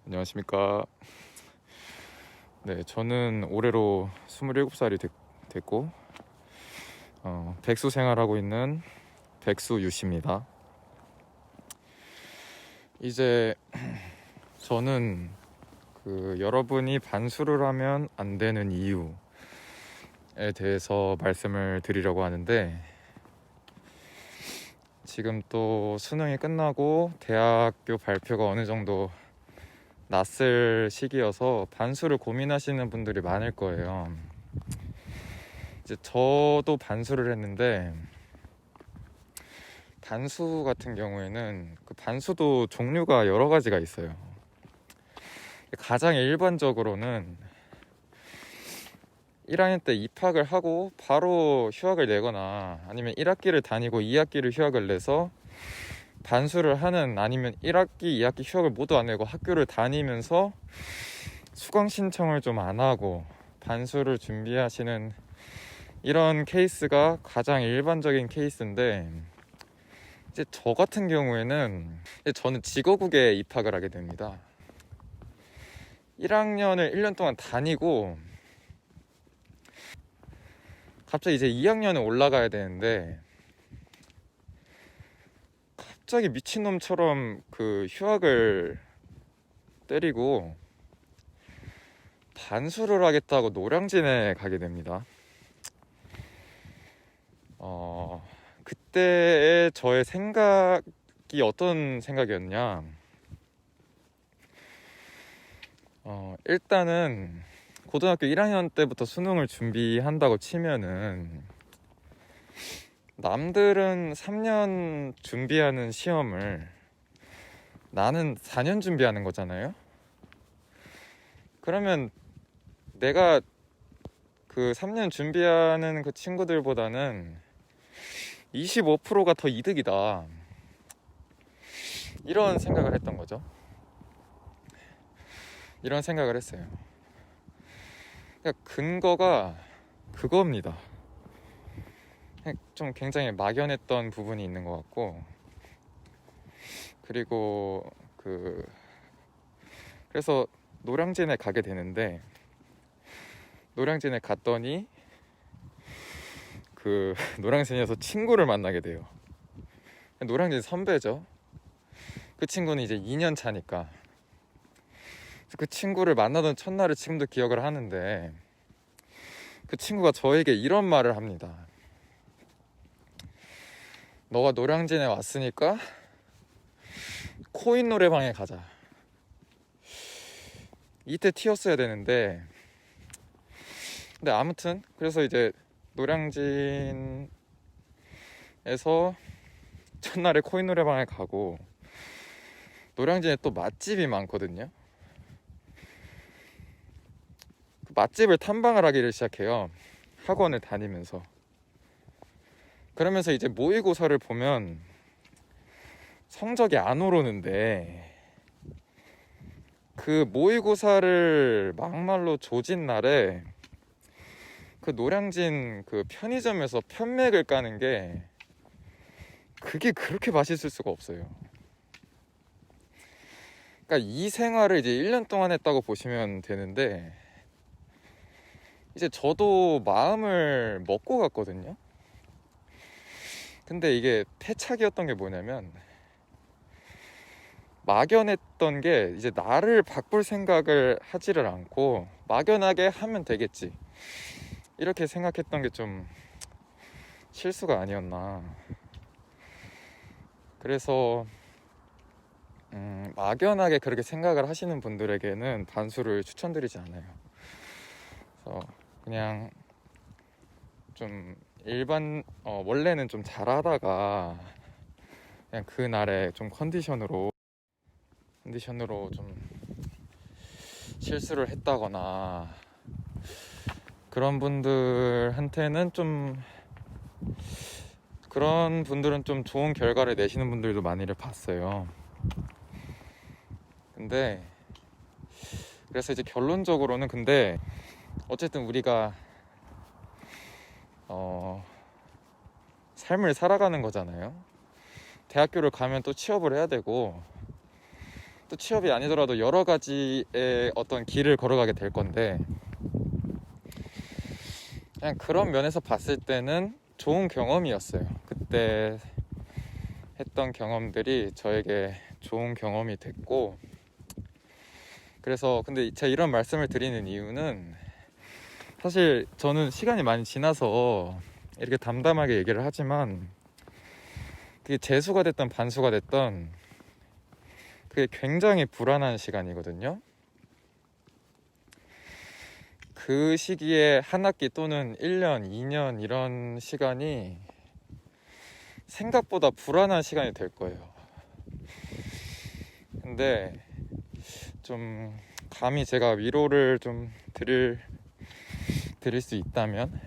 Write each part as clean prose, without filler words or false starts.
안녕하십니까. 네, 저는 올해로 27살이 됐고 백수 생활하고 있는 백수 유씨입니다. 이제 저는 여러분이 반수를 하면 안 되는 이유에 대해서 말씀을 드리려고 하는데, 지금 또 수능이 끝나고 대학교 발표가 어느 정도 났을 시기여서 반수를 고민하시는 분들이 많을 거예요. 이제 저도 반수를 했는데, 반수 같은 경우에는 그 반수도 종류가 여러 가지가 있어요. 가장 일반적으로는 1학년 때 입학을 하고 바로 휴학을 내거나, 아니면 1학기를 다니고 2학기를 휴학을 내서 반수를 하는, 아니면 1학기, 2학기 휴학을 모두 안 내고 학교를 다니면서 수강 신청을 좀 안 하고 반수를 준비하시는 이런 케이스가 가장 일반적인 케이스인데, 이제 저 같은 경우에는 저는 직어국에 입학을 하게 됩니다. 1학년을 1년 동안 다니고 갑자기 이제 2학년에 올라가야 되는데, 갑자기 미친놈처럼 휴학을 때리고 반수를 하겠다고 노량진에 가게 됩니다. 그때의 저의 생각이 어떤 생각이었냐, 일단은 고등학교 1학년 때부터 수능을 준비한다고 치면은, 남들은 3년 준비하는 시험을 나는 4년 준비하는 거잖아요. 그러면 내가 3년 준비하는 그 친구들보다는 25%가 더 이득이다, 이런 생각을 했던 거죠. 이런 생각을 했어요. 그러니까 근거가 그겁니다. 좀 굉장히 막연했던 부분이 있는 것 같고, 그리고 그래서 노량진에 가게 되는데, 노량진에 갔더니 노량진에서 친구를 만나게 돼요. 노량진 선배죠. 그 친구는 이제 2년 차니까. 그 친구를 만나던 첫날을 지금도 기억을 하는데, 그 친구가 저에게 이런 말을 합니다. 너가 노량진에 왔으니까 코인 노래방에 가자. 이때 튀었어야 되는데, 근데 아무튼 그래서 이제 노량진에서 첫날에 코인 노래방에 가고, 노량진에 또 맛집이 많거든요. 그 맛집을 탐방을 하기를 시작해요, 학원을 다니면서. 그러면서 이제 모의고사를 보면 성적이 안 오르는데, 그 모의고사를 막말로 조진 날에 그 노량진 편의점에서 편맥을 까는 게, 그게 그렇게 맛있을 수가 없어요. 그러니까 이 생활을 이제 1년 동안 했다고 보시면 되는데, 이제 저도 마음을 먹고 갔거든요. 근데 이게 패착이었던 게 뭐냐면, 막연했던 게, 이제 나를 바꿀 생각을 하지를 않고 막연하게 하면 되겠지, 이렇게 생각했던 게 좀 실수가 아니었나. 그래서 막연하게 그렇게 생각을 하시는 분들에게는 반수를 추천드리지 않아요. 그래서 그냥 좀 원래는 좀 잘하다가 그냥 그날에 좀 컨디션으로 좀 실수를 했다거나, 그런 분들한테는 그런 분들은 좀 좋은 결과를 내시는 분들도 많이를 봤어요. 근데 그래서 이제 결론적으로는, 근데 어쨌든 우리가 삶을 살아가는 거잖아요. 대학교를 가면 또 취업을 해야 되고, 또 취업이 아니더라도 여러 가지의 어떤 길을 걸어가게 될 건데, 그냥 그런 면에서 봤을 때는 좋은 경험이었어요. 그때 했던 경험들이 저에게 좋은 경험이 됐고, 그래서 근데 제가 이런 말씀을 드리는 이유는, 사실 저는 시간이 많이 지나서 이렇게 담담하게 얘기를 하지만, 그게 재수가 됐던 반수가 됐던 그게 굉장히 불안한 시간이거든요. 그 시기에 한 학기 또는 1년, 2년 이런 시간이 생각보다 불안한 시간이 될 거예요. 근데 좀 감히 제가 위로를 좀 드릴 수 있다면,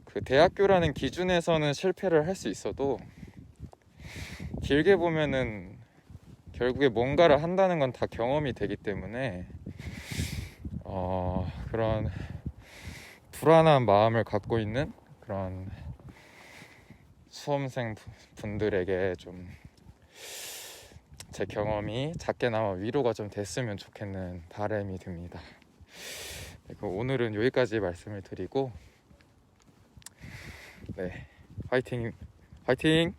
그 대학교라는 기준에서는 실패를 할 수 있어도 길게 보면은 결국에 뭔가를 한다는 건 다 경험이 되기 때문에, 그런 불안한 마음을 갖고 있는 그런 수험생 분들에게 좀 제 경험이 작게나마 위로가 좀 됐으면 좋겠는 바람이 듭니다. 오늘은 여기까지 말씀을 드리고, 네, 화이팅 화이팅!